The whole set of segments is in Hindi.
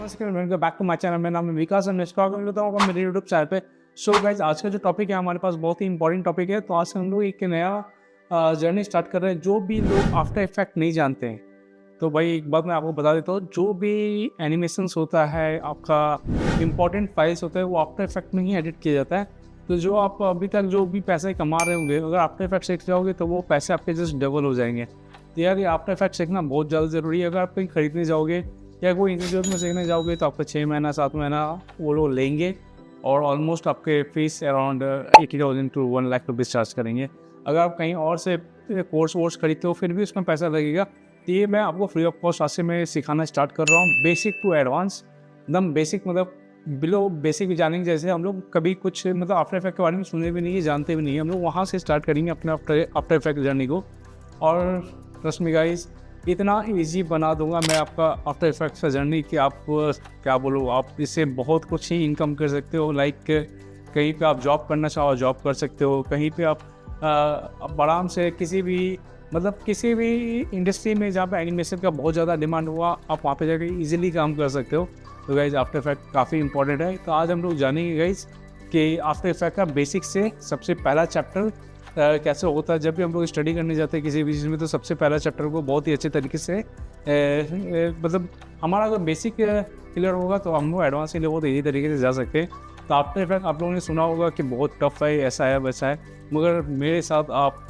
नमस्कार, welcome back to my channel. मेरा नाम है विकास और मैं स्वागत करता हूँ मेरे यूट्यूब चैनल पे। सो गाइज, आज का जो टॉपिक है हमारे पास बहुत ही इंपॉर्टेंट टॉपिक है। तो आज हम लोग एक नया जर्नी स्टार्ट कर रहे हैं। जो भी लोग आफ्टर इफेक्ट नहीं जानते हैं, तो भाई एक बात मैं आपको बता देता हूँ, जो भी एनिमेशंस होता है, आपका इंपॉर्टेंट फाइल्स होता है, वो आफ्टर इफेक्ट में ही एडिट किया जाता है। तो जो आप अभी तक जो भी पैसे कमा रहे होंगे, अगर आफ्टर इफेक्ट सीख जाओगे तो वो पैसे आपके जस्ट डबल हो जाएंगे। तो यार, ये आफ्टर इफेक्ट सीखना बहुत ज़्यादा ज़रूरी है। अगर आप कहीं खरीदने जाओगे या कोई इंस्टीट्यूट में सीखने जाओगे तो आपका 6 महीना 7 महीना वो लोग लेंगे और ऑलमोस्ट आपके fees around 80,000 to 1 lakh rupees charge करेंगे। अगर आप कहीं और से कोर्स वोर्स खरीदते हो फिर भी उसमें पैसा लगेगा। तो ये मैं आपको फ्री ऑफ कॉस्ट आज से मैं सिखाना स्टार्ट कर रहा हूँ, बेसिक टू एडवांस। एकदम बेसिक मतलब बिलो बेसिक भी जानेंगे। जैसे हम लोग कभी कुछ मतलब आफ्टर इफेक्ट के बारे में सुने भी नहीं है, जानते भी नहीं है, हम लोग वहाँ से स्टार्ट करेंगे अपने आफ्टर इफेक्ट जर्नी को। और ट्रस्ट मी गाइस, इतना इजी बना दूंगा मैं आपका आफ्टर इफेक्ट्स का जर्नी कि आप क्या बोलूँ, आप इससे बहुत कुछ ही इनकम कर सकते हो। लाइक कहीं पे आप जॉब करना चाहो जॉब कर सकते हो, कहीं पे आप आराम से किसी भी इंडस्ट्री में जहाँ पे एनिमेशन का बहुत ज़्यादा डिमांड हुआ, आप वहाँ पे जाकर इजीली काम कर सकते हो। तो गाइज, आफ्टर इफेक्ट काफ़ी इंपॉर्टेंट है। तो आज हम लोग जानेंगे गाइज कि आफ्टर इफेक्ट का बेसिक से सबसे पहला चैप्टर कैसे होता है। जब भी हम लोग स्टडी करने जाते हैं किसी भी चीज़ में, तो सबसे पहला चैप्टर को बहुत ही अच्छे तरीके से मतलब हमारा अगर बेसिक क्लियर होगा तो हम लोग एडवांस के लिए बहुत ईजी तरीके से जा सकते हैं। तो आफ्टर इफेक्ट आप लोगों ने सुना होगा कि बहुत टफ है, ऐसा है वैसा है, मगर मेरे साथ आप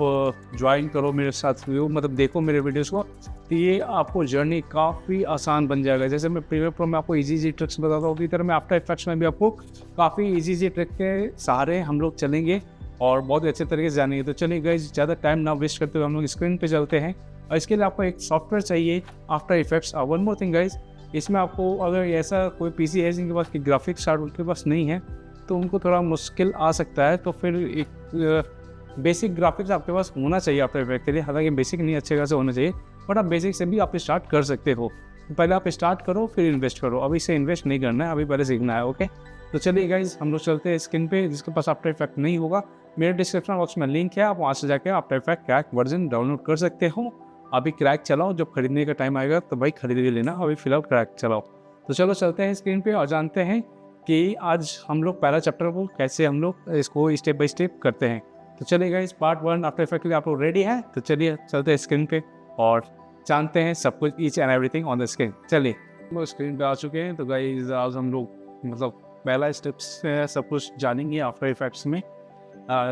ज्वाइन करो, मेरे साथ मतलब देखो मेरे वीडियोज़ को, तो ये आपको जर्नी काफ़ी आसान बन जाएगा। जैसे मैं प्रीमियर प्रो में आपको इजी ट्रिक्स बताता हूँ, उसी तरह मैं आफ्टर इफेक्ट्स में भी आपको काफ़ी इजी ट्रिक के सहारे हम लोग चलेंगे और बहुत अच्छे तरीके से जानेंगे। तो चलिए गाइस, ज़्यादा टाइम ना वेस्ट करते हुए हम लोग स्क्रीन पे चलते हैं। और इसके लिए आपको एक सॉफ्टवेयर चाहिए, after effects. One more thing guys, इसमें आपको अगर ऐसा कोई पीसी है जिनके पास की ग्राफिक्स कार्ड उनके पास नहीं है तो उनको थोड़ा मुश्किल आ सकता है। तो फिर एक बेसिक ग्राफिक्स आपके पास होना चाहिए आफ्टर इफेक्ट के लिए। हालांकि बेसिक नहीं अच्छे खासे होना चाहिए, बट आप बेसिक से भी आप स्टार्ट कर सकते हो। पहले आप स्टार्ट करो फिर इन्वेस्ट करो। अभी से इन्वेस्ट नहीं करना है, अभी पहले सीखना है। ओके, तो चलिए गाइज, हम लोग चलते हैं स्क्रीन पे। जिसके पास आफ्टर इफेक्ट नहीं होगा, मेरे डिस्क्रिप्शन बॉक्स में लिंक है, आप वहाँ से जाकर after effect crack version download कर सकते हो। अभी क्रैक चलाओ, जब खरीदने का टाइम आएगा तो भाई खरीद के लेना, अभी फिलहाल क्रैक चलाओ। तो चलो चलते हैं स्क्रीन पे और जानते हैं कि आज हम लोग पहला चैप्टर को कैसे हम लोग इसको स्टेप बाय स्टेप करते हैं। तो चलिए गाइज, पार्ट 1 आफ्टर इफेक्ट के लिए आप लोग रेडी हैं? तो चलिए चलते हैं स्क्रीन पे और जानते हैं सब कुछ, each and everything on the screen. चलिए, हम लोग स्क्रीन पे आ चुके हैं। तो गाइज, आज हम लोग मतलब पहला स्टेप्स सब कुछ जानेंगे आफ्टर इफेक्ट्स में।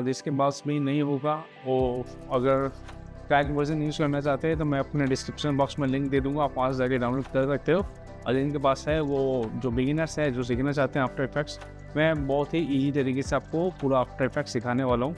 जिसके पास भी नहीं होगा वो अगर क्रैक वर्जन यूज़ करना चाहते हैं तो मैं अपने डिस्क्रिप्शन बॉक्स में लिंक दे दूंगा, आप वहाँ से जाके डाउनलोड कर सकते हो। और जिनके पास है, वो जो बिगिनर्स है, जो सीखना चाहते हैं आफ्टर इफेक्ट्स, मैं बहुत ही ईजी तरीके से आपको पूरा आफ्टर इफेक्ट सिखाने वाला हूँ।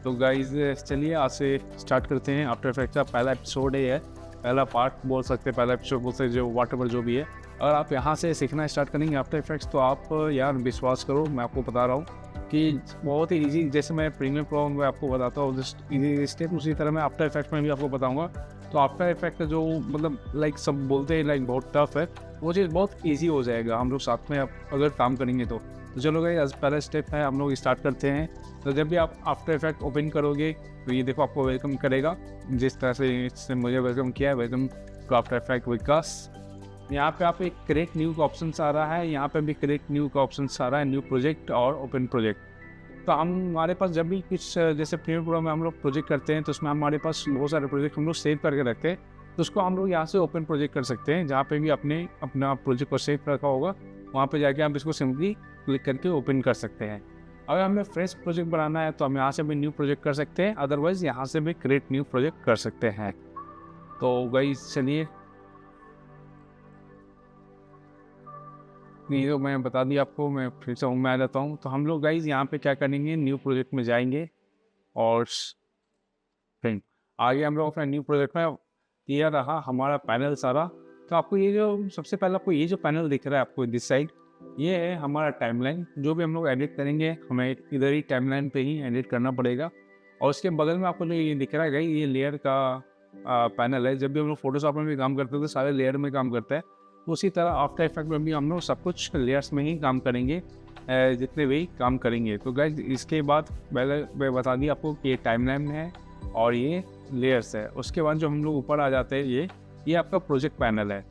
तो गाइज चलिए आज से स्टार्ट करते हैं। आफ्टर इफेक्ट्स का पहला एपिसोड है, पहला पार्ट बोल सकते हैं, पहला एपिसोड बोल सकते, जो वाटएवर जो भी है। अगर आप यहाँ से सीखना स्टार्ट करेंगे आफ्टर इफेक्ट्स तो आप यार विश्वास करो, मैं आपको बता रहा हूँ कि बहुत ही इजी। जैसे मैं प्रीमियर प्रो में आपको बताता हूँ जस्ट इजी स्टेप, उसी तरह मैं आफ्टर इफेक्ट में भी आपको बताऊँगा। तो आफ्टर इफेक्ट जो मतलब लाइक सब बोलते हैं लाइक बहुत टफ है, वो चीज़ बहुत ईजी हो जाएगा हम लोग साथ में अगर काम करेंगे तो। चलो गाइस, पहला स्टेप है, हम लोग स्टार्ट करते हैं। तो जब भी आप आफ्टर इफेक्ट ओपन करोगे तो ये देखो आपको वेलकम करेगा, जिस तरह से इसने मुझे वेलकम किया है, वेलकम टू आफ्टर इफेक्ट विकास। यहाँ पे आप एक क्रिएट न्यू का ऑप्शन आ रहा है, यहाँ पे भी क्रिएट न्यू का ऑप्शन आ रहा है, न्यू प्रोजेक्ट और ओपन प्रोजेक्ट। तो हमारे पास जब भी कुछ जैसे प्रीमियर प्रो में हम लोग प्रोजेक्ट करते हैं तो उसमें हमारे पास बहुत सारे प्रोजेक्ट हम लोग सेव करके रखते हैं। तो उसको हम लोग यहाँ से ओपन प्रोजेक्ट कर सकते हैं। जहाँ पे भी आपने अपना प्रोजेक्ट को सेव रखा होगा वहाँ पे जाके आप इसको सिंपली क्लिक करके ओपन कर सकते हैं। अगर हमें फ्रेश प्रोजेक्ट बनाना है तो हम यहाँ से भी न्यू प्रोजेक्ट कर सकते हैं, अदरवाइज़ यहाँ से भी क्रिएट न्यू प्रोजेक्ट कर सकते हैं। तो गाइस चलिए, ये तो मैं बता दिया आपको, मैं फिर से मैं आ जाता हूँ। तो हम लोग गाइज यहाँ पे क्या करेंगे, न्यू प्रोजेक्ट में जाएंगे और फिर आगे हम लोग अपना न्यू प्रोजेक्ट में, ये रहा हमारा पैनल सारा। तो आपको ये जो सबसे पहले आपको ये जो पैनल दिख रहा है आपको दिस साइड, ये है हमारा टाइमलाइन। जो भी हम लोग एडिट करेंगे हमें इधर ही टाइमलाइन पे ही एडिट करना पड़ेगा। और उसके बगल में आपको जो ये दिख रहा है गाइज, ये लेयर का पैनल है। जब भी हम लोग फोटोशॉप में भी काम करते हैं तो सारे लेयर में काम करता है, उसी तरह आफ्टर इफेक्ट में भी हम लोग सब कुछ लेयर्स में ही काम करेंगे, जितने भी काम करेंगे। तो गाइज इसके बाद पहले मैं बता दी आपको कि ये टाइमलाइन है और ये लेयर्स है। उसके बाद जो हम लोग ऊपर आ जाते हैं, ये आपका प्रोजेक्ट पैनल है।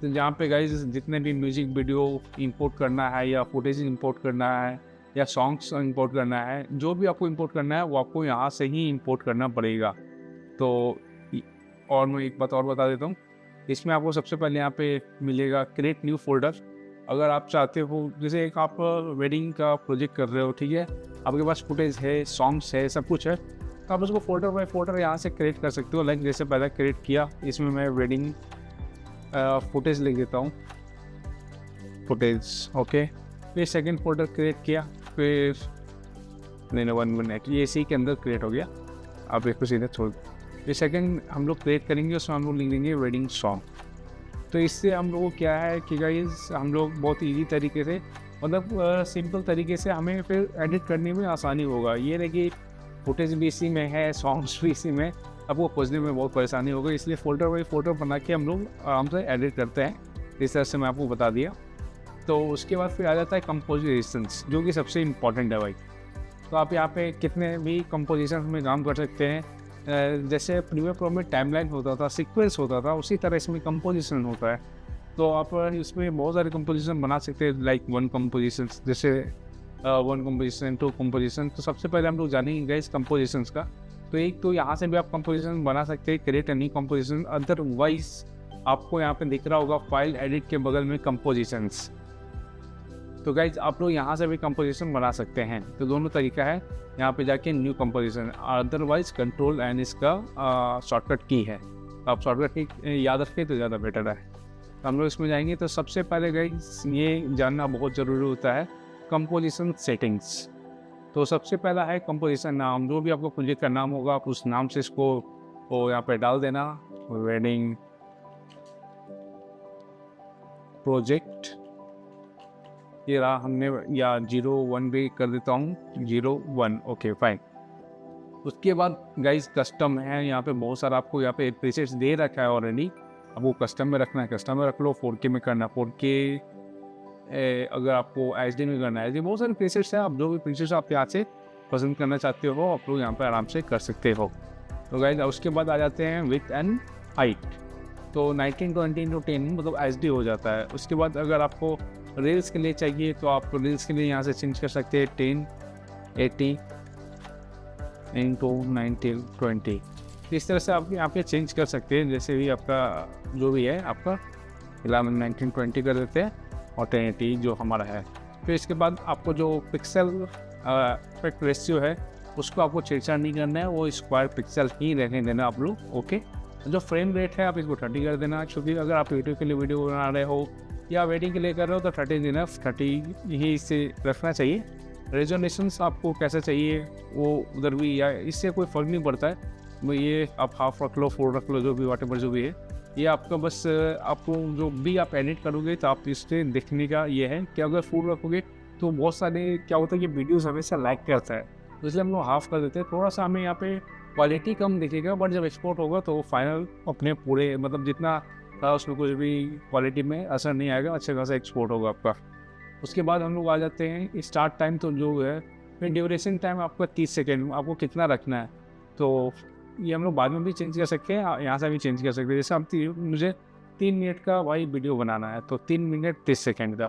तो जहाँ पे गाइज जितने भी म्यूजिक वीडियो इंपोर्ट करना है या फुटेज इंपोर्ट करना है या सॉन्ग्स इंपोर्ट करना है, जो भी आपको इंपोर्ट करना है वो आपको यहाँ से ही इंपोर्ट करना पड़ेगा। तो और मैं एक बात और बता देता हूँ, इसमें आपको सबसे पहले यहाँ पे मिलेगा क्रिएट न्यू फोल्डर। अगर आप चाहते हो, जैसे एक आप वेडिंग का प्रोजेक्ट कर रहे हो, ठीक है, आपके पास फुटेज है, सॉन्ग्स है, सब कुछ है, तो आप उसको फोल्डर बाय फोल्डर यहाँ से क्रिएट कर सकते हो। लाइक जैसे पहले क्रिएट किया, इसमें मैं वेडिंग फुटेज लिख देता हूँ, फुटेज, ओके। फिर सेकंड फोल्डर क्रिएट किया, फिर नहीं 118 ये इसी के अंदर क्रिएट हो गया। आप इसको सीधे छोड़ दो। फिर सेकंड हम लोग क्रिएट करेंगे, उसमें हम लोग लिख देंगे वेडिंग सॉन्ग। तो इससे हम लोगों को क्या है कि गाइस हम लोग बहुत ईजी तरीके से, मतलब सिंपल तरीके से हमें फिर एडिट करने में आसानी होगा। ये नहीं कि फुटेज भी इसी में है, सॉन्ग्स भी इसी में, आपको खोजने में बहुत परेशानी होगी। इसलिए फोल्डर बाई फोल्डर बना के हम लोग आराम से एडिट करते हैं। इस तरह से मैं आपको बता दिया। तो उसके बाद फिर आ जाता है कंपोजिशंस, जो कि सबसे इम्पॉर्टेंट है भाई। तो आप यहाँ पे कितने भी कंपोजिशन में काम कर सकते हैं। जैसे प्रीमियर प्रो में टाइमलाइन होता था, सीक्वेंस होता था, उसी तरह इसमें कंपोजिशन होता है। तो आप इसमें बहुत सारे कंपोजिशन बना सकते हैं, लाइक वन कंपोजिशन, जैसे वन कंपोजिशन, टू कंपोजिशन। तो सबसे पहले हम लोग जानेंगे गाइस कंपोजिशंस का। तो एक तो यहाँ से भी आप कंपोजिशन बना सकते हैं, क्रिएट एनी कंपोजिशन। अदरवाइज आपको यहाँ पे दिख रहा होगा फाइल एडिट के बगल में कंपोजिशंस। तो गाइज आप लोग यहाँ से भी कंपोजिशन बना सकते हैं। तो दोनों तरीका है, यहाँ पे जाके new composition, otherwise control and इसका शॉर्टकट की है। आप शॉर्टकट की याद रखें तो ज़्यादा बेटर है। तो हम लोग इसमें जाएंगे। तो सबसे पहले गाइज ये जानना बहुत ज़रूरी होता है कंपोजिशन सेटिंग्स। तो सबसे पहला है कंपोजिशन नाम। जो भी आपको प्रोजेक्ट का नाम होगा, आप उस नाम से इसको यहाँ पे डाल देना, वेडिंग प्रोजेक्ट। ये रहा हमने, या 01 भी कर देता हूँ, 01, ओके फाइन। उसके बाद गाइज कस्टम है, यहाँ पे बहुत सारा आपको यहाँ पे प्रीसेट्स दे रखा है ऑलरेडी। अब वो कस्टम में रखना है, कस्टम में रख लो। 4K में करना, 4K अगर आपको HD में करना है। ये बहुत सारे प्रीसेट्स हैं, आप जो भी प्रीसेट्स आप यहाँ से पसंद करना चाहते हो आप लोग यहाँ पर आराम से कर सकते हो। तो गाइज उसके बाद आ जाते हैं विथ एंड हाइट। तो 1920x10 मतलब HD हो जाता है। उसके बाद अगर आपको रील्स के लिए चाहिए तो आप रील्स के लिए यहाँ से चेंज कर सकते हैं 1080 x 1920। इस तरह से आप यहाँ पे चेंज कर सकते हैं, जैसे भी आपका जो भी है। आपका फिलहाल 1920 कर देते हैं और 1080 जो हमारा है। फिर इसके बाद आपको जो पिक्सल एस्पेक्ट रेशियो है उसको आपको छेड़छाड़ नहीं करना है, वो स्क्वायर पिक्सल ही रहने देना आप लोग, ओके। जो फ्रेम रेट है आप इसको 30 कर देना, क्योंकि अगर आप यूट्यूब के लिए वीडियो बना रहे हो या वेडिंग के लिए कर रहे हो तो 30 देना, 30 ही इससे रखना चाहिए। रेजोनेशंस आपको कैसा चाहिए वो उधर भी, या इससे कोई फ़र्क नहीं पड़ता है। वो ये आप हाफ रख लो, 4 रख लो, जो भी वाटेवर जो भी है, ये आपका बस आपको जो भी आप एडिट करोगे तो आप इससे देखने का ये है कि अगर फुल रखोगे तो बहुत सारे क्या होता है कि वीडियोज़ हमेशा लैग करता है, तो इसलिए हम लोग हाफ कर देते हैं। थोड़ा सा हमें यहाँ पे क्वालिटी कम दिखेगा, बट जब एक्सपोर्ट होगा तो फाइनल अपने पूरे, मतलब जितना था उसमें कुछ भी क्वालिटी में असर नहीं आएगा, अच्छा खासा एक्सपोर्ट होगा आपका। उसके बाद हम लोग आ जाते हैं स्टार्ट टाइम। तो जो है फिर ड्यूरेशन टाइम आपका 30 सेकेंड, आपको कितना रखना है तो ये हम लोग बाद में भी चेंज कर सकते हैं, यहाँ से भी चेंज कर सकते हैं। जैसे आप मुझे 3 मिनट का भाई वीडियो बनाना है तो 3 मिनट 30 सेकेंड का,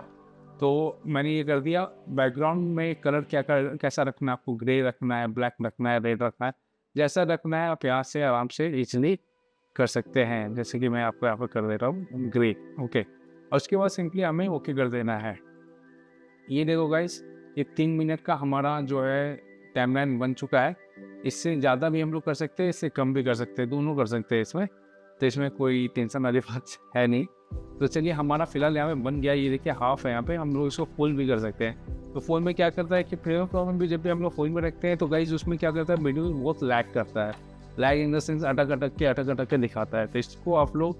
तो मैंने ये कर दिया। बैकग्राउंड में कलर कैसा रखना है, आपको ग्रे रखना है, ब्लैक रखना है, रेड रखना है, जैसा रखना है आप यहाँ से आराम से इजीली कर सकते हैं। जैसे कि मैं आपको यहाँ पर कर दे रहा हूँ ग्रे, ओके। और उसके बाद सिंपली हमें ओके कर देना है। ये देखो गाइस, ये 3 मिनट का हमारा जो है टाइमलाइन बन चुका है। इससे ज़्यादा भी हम लोग कर सकते हैं, इससे कम भी कर सकते हैं, दोनों कर सकते हैं इसमें, तो इसमें कोई टेंशन वाली बात है नहीं। तो चलिए हमारा फिलहाल यहाँ पे बन गया। ये देखिए हाफ है, यहाँ पे हम लोग इसको फुल भी कर सकते हैं। तो फ़ोन में क्या करता है कि प्रीमियर प्रो में भी जब भी हम लोग फ़ोन में रखते हैं तो गाइस उसमें क्या करता है, वीडियो बहुत लैग करता है। लैग इन द सेंस अटक के दिखाता है। तो इसको आप लोग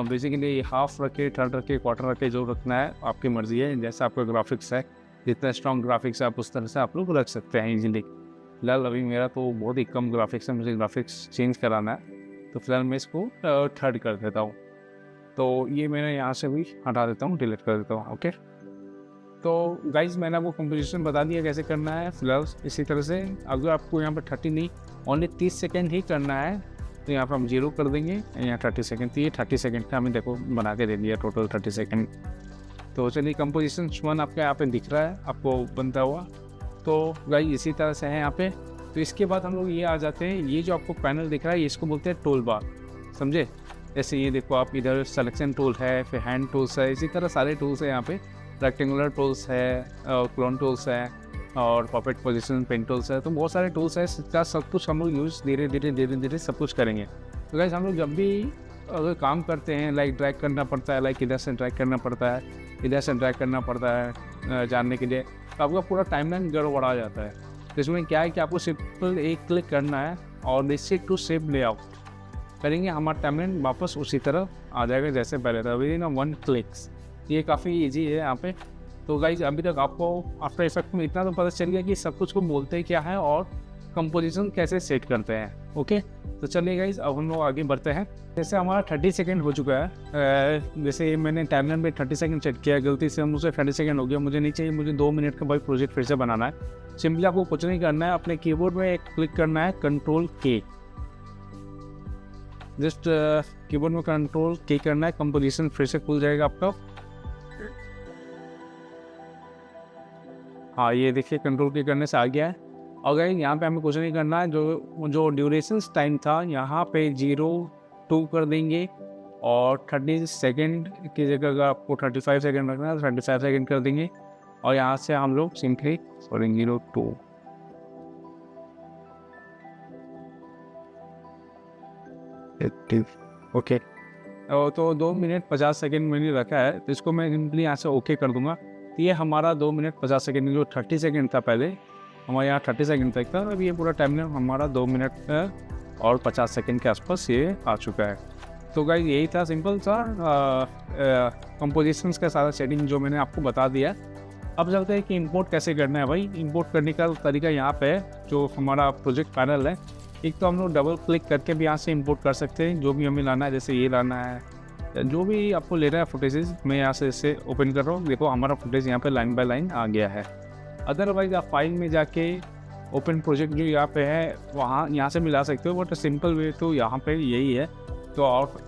बेसिकली हाफ रखे, थर्ड रखे, क्वार्टर रखे, जो रखना है आपकी मर्ज़ी है, जैसा आपका ग्राफिक्स है, जितना स्ट्रॉन्ग ग्राफिक्स है आप उस तरह से आप लोग रख सकते हैं ईजिली। फिलहाल अभी मेरा तो बहुत ही कम ग्राफिक्स है, मुझे ग्राफिक्स चेंज कराना है, तो फिलहाल मैं इसको थर्ड कर देता हूँ। तो ये मैंने यहाँ से भी हटा देता हूँ, डिलीट कर देता हूँ, ओके। तो गाइज मैंने आपको कंपोजिशन बता दिया कैसे करना है। फिलहाल इसी तरह से अगर आपको यहाँ पर 30 नहीं ओनली 30 सेकेंड ही करना है तो यहाँ पर हम 0 कर देंगे, यहाँ 30 सेकेंड। तो ये 30 सेकेंड का हमें देखो बना के दे दिया टोटल 30 सेकेंड। तो चलिए कंपोजिशन 1 आपका यहाँ पे दिख रहा है आपको बनता हुआ। तो गाइस इसी तरह से है यहाँ पे। तो इसके बाद हम लोग ये आ जाते हैं, ये जो आपको पैनल दिख रहा है इसको बोलते हैं टूल बार, समझे। जैसे ये देखो आप इधर सिलेक्शन टूल है, फिर हैंड टूल्स है, इसी तरह सारे टूल्स है यहाँ पे। रेक्टेंगुलर टूल्स है, क्लोन टूल्स है और परफेक्ट पोजीशन पेन टूल्स है। तो बहुत सारे टूल्स है, इसका सब कुछ हम लोग यूज़ धीरे धीरे सब कुछ करेंगे। तो गाइस हम लोग जब भी अगर काम करते हैं, लाइक ड्रैग करना पड़ता है, लाइक इधर से ड्रैग करना पड़ता है, इधर से ड्रैग करना पड़ता है जानने के लिए, तो आपका पूरा टाइमलाइन गड़बड़ा जाता है। तो इसमें क्या है कि आपको सिंपल एक क्लिक करना है और डिस्ट्रिक्ट टू सेव लेआउट करेंगे, हमारा टाइमलाइन वापस उसी तरह आ जाएगा जैसे पहले था, विदिन 1 क्लिक्स। ये काफ़ी ईजी है यहाँ पे। तो गाइज अभी तक आपको आफ्टर इफेक्ट में इतना तो पता चल गया कि सब कुछ को बोलते क्या है और कंपोजिशन कैसे सेट करते हैं। ओके, तो चलिए गाइज अब हम लोग आगे बढ़ते हैं। जैसे हमारा 30 सेकेंड हो चुका है, जैसे मैंने टाइमलाइन में 30 सेकेंड सेट किया, गलती से मुझे 30 सेकेंड हो गया, मुझे नहीं चाहिए, मुझे 2 मिनट का भाई प्रोजेक्ट फिर से बनाना है। सिंपली आपको कुछ नहीं करना है, अपने कीबोर्ड में एक क्लिक करना है, Ctrl+K, जस्ट कीबोर्ड में Ctrl+K करना है, कंपोजिशन फिर से खुल जाएगा आपका। हाँ ये देखिए Ctrl+K करने से आ गया है। अगर यहाँ पे हमें कुछ नहीं करना है, जो ड्यूरेशन टाइम था यहाँ पे 0-2 कर देंगे और 30 सेकेंड की जगह अगर आपको 35 सेकेंड रखना है तो 35 सेकेंड कर देंगे। और यहाँ से हम लोग सिंपली 0-2 ओके। तो 2 मिनट 50 सेकेंड मैंने रखा है, तो इसको मैं सिंपली यहाँ से ओके कर दूंगा। तो ये हमारा 2 मिनट 50 सेकेंड, जो 30 सेकेंड था पहले हमारे यहाँ 30 सेकेंड तक था, अब ये पूरा टाइम हमारा 2 मिनट और 50 सेकेंड के आसपास ये आ चुका है। तो गाइस यही था सिंपल सा कंपोजिशंस का सारा सेटिंग जो मैंने आपको बता दिया। अब चलते हैं कि इंपोर्ट कैसे करना है। भाई इंपोर्ट करने का तरीका यहाँ पे है, जो हमारा प्रोजेक्ट पैनल है, एक तो हम लोग डबल क्लिक करके भी यहाँ से इंपोर्ट कर सकते हैं जो भी हमें लाना है, जैसे ये लाना है, जो भी आपको लेना है फुटेजेस। मैं यहाँ से इसे ओपन कर रहा हूँ, देखो हमारा फुटेज यहाँ पे लाइन बाय लाइन आ गया है। अदरवाइज आप फाइल में जाके ओपन प्रोजेक्ट जो यहाँ पे है वहाँ यहाँ से मिला सकते हो, बट सिंपल वे तो यहाँ पे यही है। तो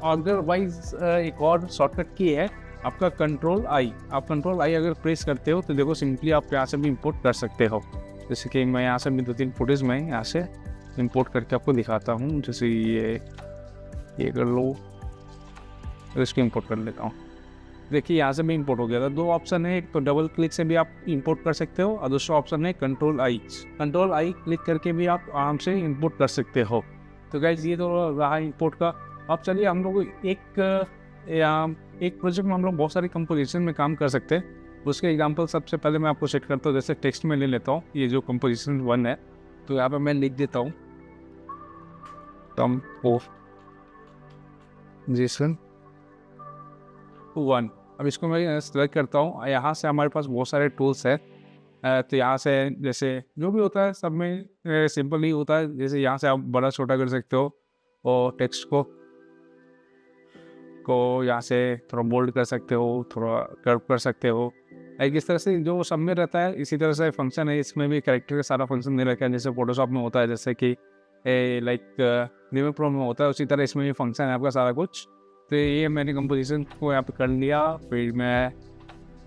अदरवाइज एक और शॉर्टकट की है आपका Ctrl+I। आप Ctrl+I अगर प्रेस करते हो तो देखो सिंपली आप यहाँ से भी इंपोर्ट कर सकते हो। जैसे कि मैं यहाँ से भी 2-3 फुटेज में यहाँ से इंपोर्ट करके आपको दिखाता हूँ। जैसे ये कर लो, इसको इंपोर्ट कर लेता हूँ। देखिए यहाँ से भी इंपोर्ट हो गया था। 2 ऑप्शन है, एक तो डबल क्लिक से भी आप इंपोर्ट कर सकते हो और दूसरा ऑप्शन है Ctrl+I क्लिक करके भी आप आराम से इंपोर्ट कर सकते हो। तो गाइज ये तो रहा इंपोर्ट का। अब चलिए हम लोग एक प्रोजेक्ट में हम लोग बहुत सारी कंपोजिशन में काम कर सकते हैं। उसके एग्जांपल सबसे पहले मैं आपको सेट करता हूँ, जैसे टेक्स्ट में ले लेता हूँ ये जो कंपोजिशन 1 है, तो यहाँ पर मैं लिख देता हूँ कंपोजिशन 1। अब इसको मैं सेलेक्ट करता हूँ। यहाँ से हमारे पास बहुत सारे टूल्स है, तो यहाँ से जैसे जो भी होता है सब में सिंपल ही होता है। जैसे यहाँ से आप बड़ा छोटा कर सकते हो और टेक्स्ट को यहाँ से थोड़ा बोल्ड कर सकते हो, थोड़ा कर्व कर सकते हो। लाइक इस तरह से जो सब में रहता है इसी तरह से फंक्शन है, इसमें भी कैरेक्टर का सारा फंक्शन दे रखा है। जैसे फोटोशॉप में होता है, जैसे कि लाइक प्रीमियर प्रो में होता है, उसी तरह इसमें भी फंक्शन है आपका सारा कुछ। तो ये मैंने कंपोजिशन को यहाँ पे कर लिया, फिर मैं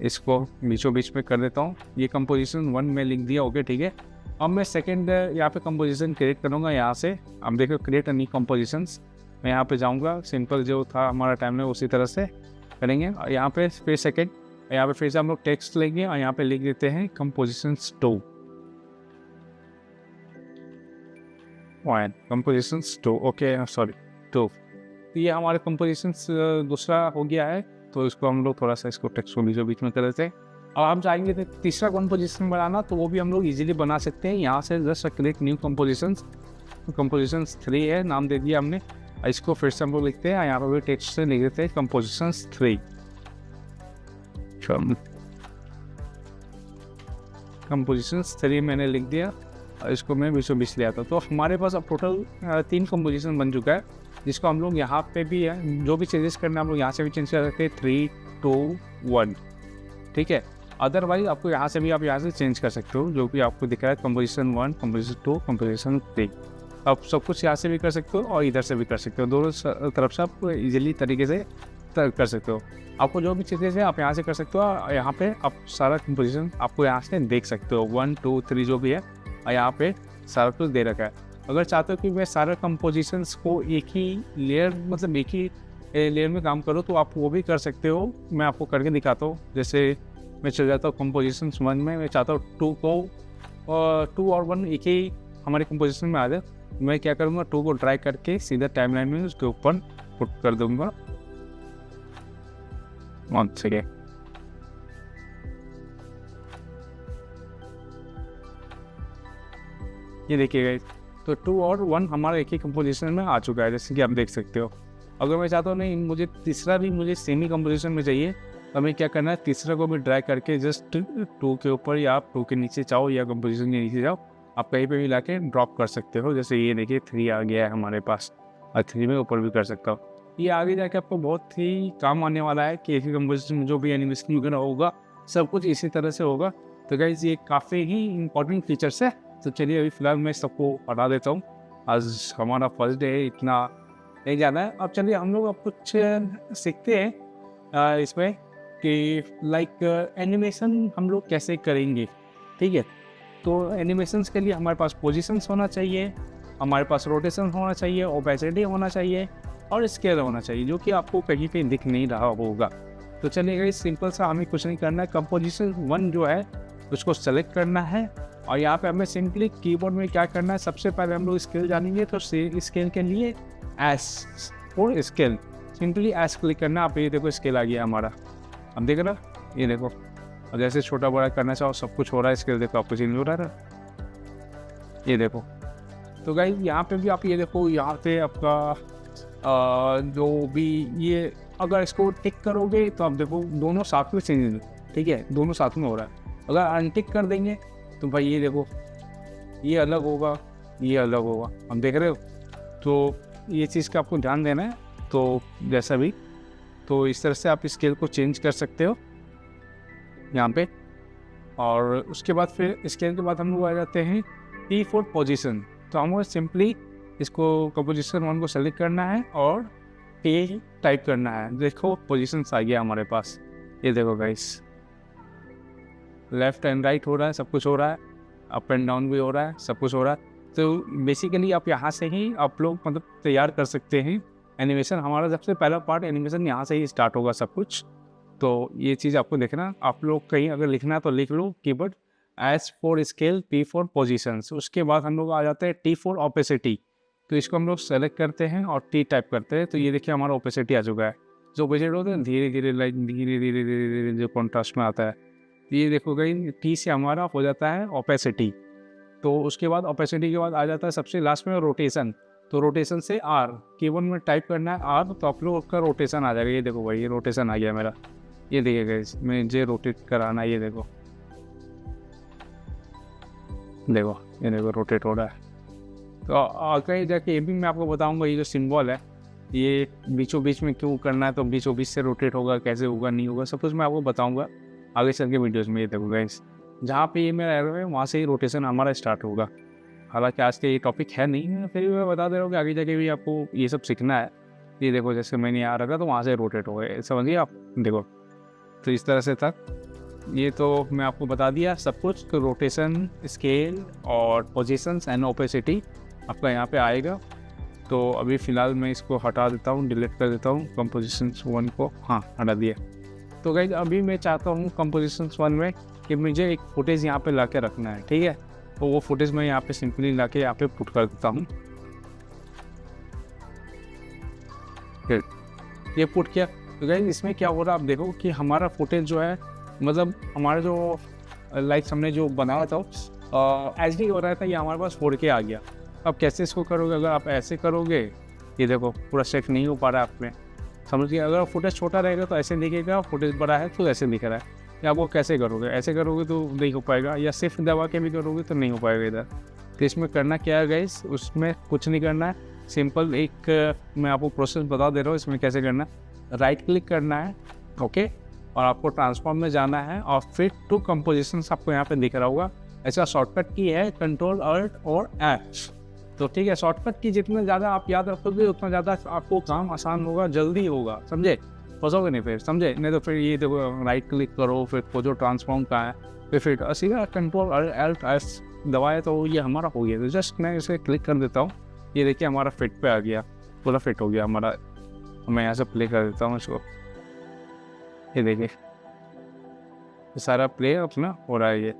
इसको बीचों बीच में कर देता हूँ। ये कंपोजिशन 1 में लिख दिया, ओके ठीक है। अब मैं सेकंड यहाँ पे कंपोजिशन क्रिएट करूँगा। यहाँ से अब देखो क्रिएट न्यू कंपोजिशंस, मैं यहाँ पे जाऊँगा, सिंपल जो था हमारा टाइम में उसी तरह से करेंगे। और यहाँ पे फिर सेकेंड, यहाँ पे फिर से हम लोग टेक्स्ट लेंगे और यहाँ पे लिख देते हैं कंपोजिशंस 2 कंपोजिशंस 2, ओके सॉरी 2। तो ये हमारे कंपोजिशंस दूसरा हो गया है। तो इसको हम लोग थोड़ा सा इसको टेक्स्ट को बीचों बीच में कर देते हैं। अब हम चाहेंगे तो तीसरा कंपोजिशन बनाना, तो वो भी हम लोग इजीली बना सकते हैं। यहाँ से जस्ट क्लिक न्यू कंपोजिशंस 3 है, नाम दे दिया हमने। इसको फिर से हम लोग लिखते हैं, यहाँ पर भी टेक्स्ट से लिख देते हैं कंपोजिशंस 3। कंपोजिशंस 3 मैंने लिख दिया और इसको मैं बीचों बीच लिया था। तो हमारे पास अब टोटल 3 कंपोजिशन बन चुका है, जिसको हम लोग यहाँ पे भी है, जो भी चेंजेस करना है हम लोग यहाँ से भी चेंज कर सकते हैं। 3, 2, 1 ठीक है। अदरवाइज आपको यहाँ से भी आप यहाँ से चेंज कर सकते हो, जो भी आपको दिख रहा है कंपोजिशन 1, कंपोजिशन 2, कंपोजिशन 3। आप सब कुछ यहाँ से भी कर सकते हो और इधर से भी कर सकते हो, दोनों तरफ से आप इजीली तरीके से कर सकते हो। आपको जो भी चीज़ें से आप यहाँ से कर सकते हो, और यहाँ पे आप सारा कंपोजिशन आपको यहाँ से देख सकते हो, 1 2 3 जो भी है, और यहाँ पे सारा कुछ दे रखा है। अगर चाहते हो कि मैं सारे कंपोजिशंस को एक ही लेयर, मतलब एक ही लेयर में काम करो, तो आप वो भी कर सकते हो। मैं आपको करके दिखाता हूँ। जैसे मैं चल जाता हूँ कंपोजिशंस 1 में, मैं चाहता हूँ 2 को 2 और 1 एक ही हमारे कंपोजिशन में आ जाए। मैं क्या करूँगा, 2 को ड्रैग करके सीधा टाइमलाइन में उसके ऊपर पुट कर दूँगा। 1 सेकेंड, ये देखिएगा, तो 2 और 1 हमारा एक ही कंपोजिशन में आ चुका है, जैसे कि आप देख सकते हो। अगर मैं चाहता हूँ नहीं मुझे तीसरा भी मुझे सेम ही कंपोजिशन में चाहिए, तो हमें क्या करना है, तीसरा को भी ड्रैग करके जस्ट 2 के ऊपर या आप 2 के नीचे जाओ या कंपोजिशन के नीचे जाओ, आप कहीं पे भी लाके ड्रॉप कर सकते हो। जैसे ये देखिए 3 आ गया है हमारे पास, और 3 में ऊपर भी कर सकता हूँ। ये आगे जाके आपको बहुत ही काम आने वाला है कि एक ही कंपोजिशन में जो भी एनिमेशन वगैरह होगा सब कुछ इसी तरह से होगा। तो गाइस ये काफ़ी ही इंपॉर्टेंट फीचर्स है। तो चलिए अभी फ़िलहाल मैं सबको हटा देता हूँ, आज हमारा फर्स्ट डे है, इतना नहीं जाना है। अब चलिए हम लोग अब कुछ सीखते हैं इसमें कि लाइक एनिमेशन हम लोग कैसे करेंगे, ठीक है। तो एनिमेशंस के लिए हमारे पास पोजीशंस होना चाहिए, हमारे पास रोटेशन होना चाहिए, ओपेसिटी होना चाहिए और स्केल होना चाहिए, जो कि आपको कहीं पे दिख नहीं रहा होगा। तो चलिए गाइस सिंपल सा, हमें कुछ नहीं करना है। कंपोजिशन 1 जो है उसको सेलेक्ट करना है, और यहाँ पे हमें सिंपली कीबोर्ड में क्या करना है, सबसे पहले हम लोग स्केल जानेंगे। तो स्केल के लिए एस और स्केल, सिंपली एस क्लिक करना। आप ये देखो स्केल आ गया हमारा, अब देख रहा, ये देखो। और जैसे छोटा बड़ा करना चाहो सब कुछ हो रहा है, स्केल देखो आपको चेंज हो रहा है, ये देखो। तो गाइस यहाँ पे भी आप ये देखो, यहाँ पे आपका जो भी ये, अगर इसको टिक करोगे तो आप देखो दोनों साथ में चेंज, ठीक है, दोनों साथ में हो रहा है। अगर अनटिक कर देंगे तो भाई ये देखो, ये अलग होगा, ये अलग होगा, हम देख रहे हो। तो ये चीज़ का आपको ध्यान देना है। तो जैसा भी, तो इस तरह से आप स्केल को चेंज कर सकते हो यहाँ पे। और उसके बाद फिर स्केल के बाद हम लोग आ जाते हैं P4 पोजीशन। तो हमें सिंपली इसको कंपोजिशन 1 को सेलेक्ट करना है और P टाइप करना है। देखो पोजीशंस आ गया हमारे पास, ये देखो गाइस, लेफ्ट एंड राइट हो रहा है, सब कुछ हो रहा है, अप एंड डाउन भी हो रहा है, सब कुछ हो रहा है। तो बेसिकली आप यहाँ से ही आप लोग मतलब तैयार कर सकते हैं एनिमेशन। हमारा सबसे पहला पार्ट एनिमेशन यहाँ से ही स्टार्ट होगा सब कुछ। तो ये चीज़ आपको देखना, आप लोग कहीं अगर लिखना है तो लिख लो keyboard S4 scale P4 positions. उसके बाद हम लोग आ जाते हैं T4 ओपेसिटी। तो इसको हम लोग सेलेक्ट करते हैं और T टाइप करते हैं। तो ये देखिए हमारा ओपेसिटी आ चुका है। जो ओपेसिटी होता है धीरे धीरे लाइक धीरे धीरे धीरे धीरे जो कॉन्ट्रास्ट में आता है, ये देखो गई T से हमारा हो जाता है ओपेसिटी। तो उसके बाद ओपेसिटी के बाद आ जाता है सबसे लास्ट में रोटेशन। तो रोटेशन से R कीबोर्ड में टाइप करना है R, तो आप लोग का रोटेशन आ जाएगा। ये देखो भाई, ये रोटेशन आ गया मेरा, ये देखिएगा इसमें मुझे रोटेट कराना है, ये देखो देखो, ये देखो रोटेट हो रहा है। तो आगे जाके ये भी मैं आपको बताऊंगा, ये जो सिंबल है ये बीचों बीच में क्यों करना है, तो बीचों बीच से रोटेट होगा, कैसे होगा, नहीं होगा, सब कुछ मैं आपको बताऊंगा आगे चल के वीडियोज़ में। ये देखो गाइस, जहाँ पे ये मेरा एरो है वहाँ से ही रोटेशन हमारा स्टार्ट होगा। हालांकि आज के ये टॉपिक है नहीं, फिर भी मैं बता दे रहा हूँ कि आगे जाके भी आपको ये सब सीखना है। ये देखो जैसे मैंने यहाँ रखा तो वहाँ से रोटेट हो गए, समझिए आप, देखो। तो इस तरह से था, ये तो मैं आपको बता दिया सब कुछ। तो रोटेशन, स्केल और पोजीशंस एंड ओपेसिटी आपका यहाँ पे आएगा। तो अभी फ़िलहाल मैं इसको हटा देता हूँ, डिलीट कर देता हूँ कंपोजिशंस 1 को। हाँ, हटा दिया। तो गाइस अभी मैं चाहता हूँ कंपोजिशंस 1 में कि मुझे एक फुटेज यहाँ पे ला के रखना है, ठीक है। तो वो फुटेज मैं यहाँ पे सिंपली ला के यहाँ पे पुट कर देता हूँ। ये पुट किया। तो गाइस इसमें क्या हो रहा है आप देखो कि हमारा फुटेज जो है, मतलब हमारा जो लाइक हमने जो बनाया था HD हो रहा था, ये हमारे पास 4K आ गया। अब कैसे इसको करोगे, अगर आप ऐसे करोगे, ये देखो पूरा सेट नहीं हो पा रहा है आप में, समझिए। अगर फुटेज छोटा रहेगा तो ऐसे दिखेगा, फुटेज बड़ा है तो ऐसे दिख रहा है। या वो कैसे करोगे, ऐसे करोगे तो नहीं हो पाएगा, या सिर्फ दबा के भी करोगे तो नहीं हो पाएगा इधर। तो इसमें करना क्या है गाइस, उसमें कुछ नहीं करना है, सिंपल एक मैं आपको प्रोसेस बता दे रहा हूँ इसमें कैसे करना है। राइट क्लिक करना है, ओके, और आपको ट्रांसफॉर्म में जाना है और फिर 2 कंपोजिशंस आपको यहाँ पे दिख रहा होगा। ऐसा शॉर्टकट की है Ctrl Alt और F, तो ठीक है, शॉर्टकट की जितना ज़्यादा आप याद रखोगे उतना ज़्यादा आपको काम आसान होगा, जल्दी होगा, समझे, फंसोगे नहीं फिर, समझे। नहीं तो फिर ये देखो राइट क्लिक करो, फिर वो जो ट्रांसफॉर्म का है, फिर सीधा कंट्रोल अल्ट एस दबाए तो ये हमारा हो गया। तो जस्ट मैं इसे क्लिक कर देता हूँ, ये देखिए हमारा फिट पे आ गया, पूरा फिट हो गया हमारा। मैं यहाँ से प्ले कर देता हूँ इसको, ये देखिए सारा प्ले अपना हो रहा है, ये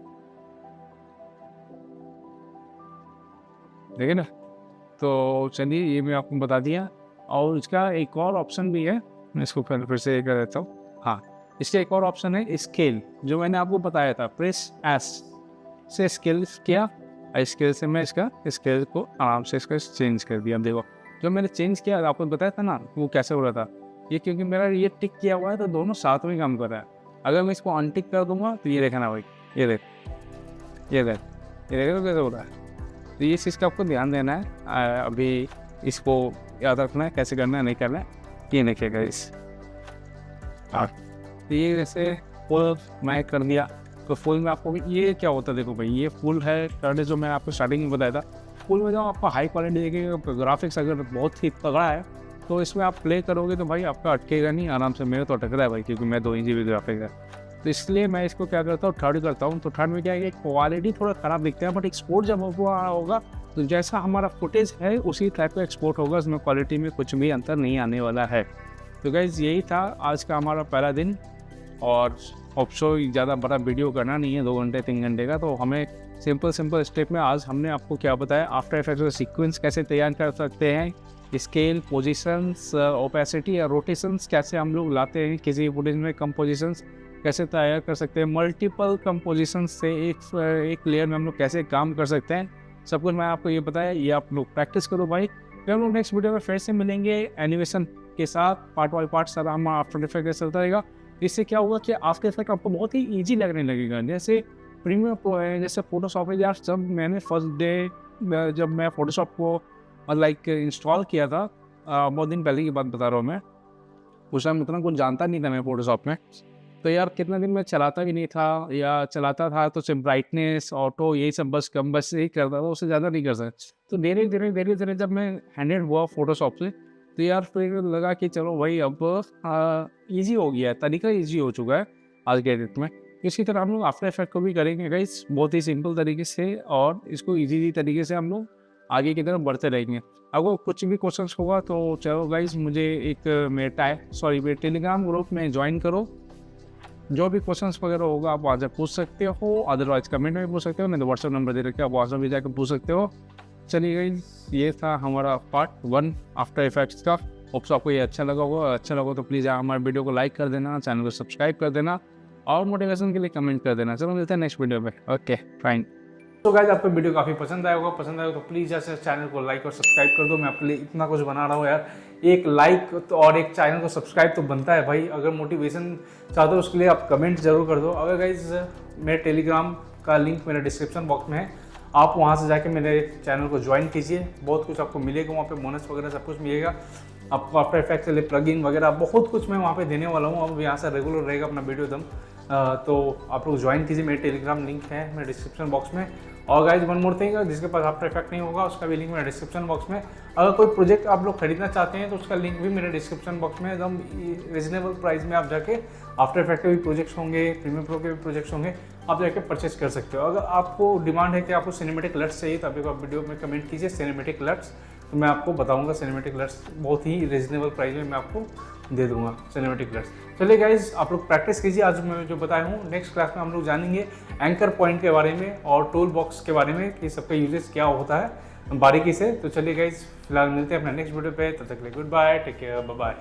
देखिए ना। तो चलिए ये मैं आपको बता दिया। और इसका एक और ऑप्शन भी है, मैं इसको फिर से कर देता हूँ। हाँ, इसका एक और ऑप्शन है स्केल, जो मैंने आपको बताया था, प्रेस एस से स्केल किया, स्केल से मैं इसका स्केल को आराम से इसका चेंज कर दिया। देखो जो मैंने चेंज किया आपको बताया था ना वो कैसे हो रहा था, ये क्योंकि मेरा ये टिक किया हुआ है तो दोनों साथ में काम कर रहा है। अगर मैं इसको अनटिक कर दूंगा तो ये देखना भाई, ये देख कैसे हो रहा है। तो ये चीज़ का आपको ध्यान देना है, अभी इसको याद रखना है कैसे करना है, नहीं करना है, ये देखिएगा इस। तो ये जैसे फुल मैं कर दिया, तो फुल में आपको ये क्या होता है, देखो भाई ये फुल है टर्न जो मैं आपको स्टार्टिंग में बताया था। फुल में जब आपको हाई क्वालिटी देखेगा, ग्राफिक्स अगर बहुत ही तगड़ा है तो इसमें आप प्ले करोगे तो भाई आपका अटकेगा नहीं आराम से। मेरे तो अटक रहा है भाई, क्योंकि मैं 2 GB ग्राफिक्स है, तो इसलिए मैं इसको क्या करता हूँ, थर्ड करता हूँ। तो थर्ड में क्या है, क्वालिटी थोड़ा ख़राब दिखता है, बट एक्सपोर्ट जब होगा तो जैसा हमारा फुटेज है उसी टाइप का एक्सपोर्ट होगा, उसमें क्वालिटी में कुछ भी अंतर नहीं आने वाला है। तो गाइज़ यही था आज का हमारा पहला दिन, और ऑप्शो ज़्यादा बड़ा वीडियो करना नहीं है, 2 घंटे 3 घंटे का। तो हमें सिंपल स्टेप में आज हमने आपको क्या बताया, आफ्टर इफेक्ट्स का सीक्वेंस कैसे तैयार कर सकते हैं, स्केल, पोजीशंस, ओपेसिटी या रोटेशंस कैसे हम लोग लाते हैं किसी फुटेज में, कंपोजिशंस कैसे तैयार कर सकते हैं, मल्टीपल कंपोजिशंस से एक लेयर में हम लोग कैसे काम कर सकते हैं, सब कुछ मैं आपको ये बताया। ये आप लोग प्रैक्टिस करो भाई। फिर हम लोग नेक्स्ट वीडियो में फिर से मिलेंगे एनिमेशन के साथ, पार्ट बाई पार्ट सारा हम आफ्टर इफेक्ट चलता रहेगा। इससे क्या होगा कि आफ्टर इफेक्ट आपको बहुत ही ईजी लगने लगेगा। जैसे प्रीमियर प्रो है, जैसे फोटोशॉप है यार, जब मैंने फर्स्ट डे जब मैं फोटोशॉप को लाइक इंस्टॉल किया था, बहुत दिन पहले की बात बता रहा हूँ मैं, उस टाइम उतना कुछ जानता नहीं था मैं फोटोशॉप में, तो यार कितना दिन मैं चलाता भी नहीं था, या चलाता था तो सिर्फ ब्राइटनेस ऑटो यही सब बस कम बस यही करता था, उससे ज़्यादा नहीं कर सकता। तो धीरे धीरे जब मैं हैंडेड हुआ फोटोशॉप से, तो यार फिर लगा कि चलो भाई अब ईजी हो गया है, तरीका ईजी हो चुका है आज के डेट में। इसी तरह हम लोग आफ्टर इफेक्ट को भी करेंगे गाइस, बहुत ही सिंपल तरीके से, और इसको ईजी तरीके से हम लोग आगे की तरफ बढ़ते रहेंगे। अगर कुछ भी क्वेश्चंस होगा तो चलो गाइस मुझे एक मेरे टेलीग्राम ग्रुप में ज्वाइन करो, जो भी क्वेश्चंस वगैरह होगा आप वहाँ से पूछ सकते हो, अदरवाइज कमेंट में भी पूछ सकते हो, नहीं तो व्हाट्सअप नंबर दे रखे आप व्हाट्सअप भी जाकर पूछ सकते हो। चलिए गाइस ये था हमारा पार्ट 1 आफ्टर इफेक्ट्स का। होप्स आपको ये अच्छा लगा होगा, अच्छा लगा तो प्लीज़ हमारे वीडियो को लाइक कर देना, चैनल को सब्सक्राइब कर देना, और मोटिवेशन के लिए कमेंट कर देना। चलो मिलते हैं नेक्स्ट वीडियो में, ओके फाइन। तो गाइस आपको वीडियो काफ़ी पसंद आया होगा तो प्लीज़ जैसे चैनल को लाइक और सब्सक्राइब कर दो। मैं आपके लिए इतना कुछ बना रहा हूँ यार, एक लाइक तो और एक चैनल को सब्सक्राइब तो बनता है भाई। अगर मोटिवेशन चाहते हो उसके लिए आप कमेंट जरूर कर दो। अगर गाइस मेरे टेलीग्राम का लिंक मेरे डिस्क्रिप्शन बॉक्स में है, आप वहाँ से जाके मेरे चैनल को ज्वाइन कीजिए, बहुत कुछ आपको मिलेगा वहाँ पे, बोनस वगैरह सब कुछ मिलेगा आपको। आफ्टर इफेक्ट्स के लिए प्लगइन वगैरह बहुत कुछ मैं वहाँ पे देने वाला हूँ। अब यहाँ से रेगुलर रहेगा अपना वीडियो दम, तो आप लोग ज्वाइन कीजिए। मेरे टेलीग्राम लिंक है मेरे डिस्क्रिप्शन बॉक्स में। और गाइज वन मोर थिंग, जिसके पास आफ्टर इफेक्ट नहीं होगा उसका भी लिंक मेरे डिस्क्रिप्शन बॉक्स में। अगर कोई प्रोजेक्ट आप लोग खरीदना चाहते हैं तो उसका लिंक भी मेरे डिस्क्रिप्शन बॉक्स में, एकदम रीजनेबल प्राइस में आप जाके आफ्टर इफेक्ट के भी प्रोजेक्ट्स होंगे, प्रीमियर प्रो के भी प्रोजेक्ट्स होंगे, आप जाके परचेस कर सकते हो। अगर आपको डिमांड है कि आपको सिनेमेटिक लट्स चाहिए तो आप वीडियो में कमेंट कीजिए सिनेमेटिक लट्स, तो मैं आपको बताऊंगा सिनेमेटिक लट्स बहुत ही रीजनेबल प्राइस में मैं आपको दे दूंगा सिनेमेटिक लट्स। चलिए गाइज आप लोग प्रैक्टिस कीजिए आज मैं जो बताया हूँ। नेक्स्ट क्लास में हम लोग जानेंगे एंकर पॉइंट के बारे में और टूल बॉक्स के बारे में कि सबका यूजेस क्या होता है बारीकी से। तो चलिए गाइज फिलहाल मिलते हैं अपने नेक्स्ट वीडियो पे, तब तक के लिए goodbye, take care, bye bye.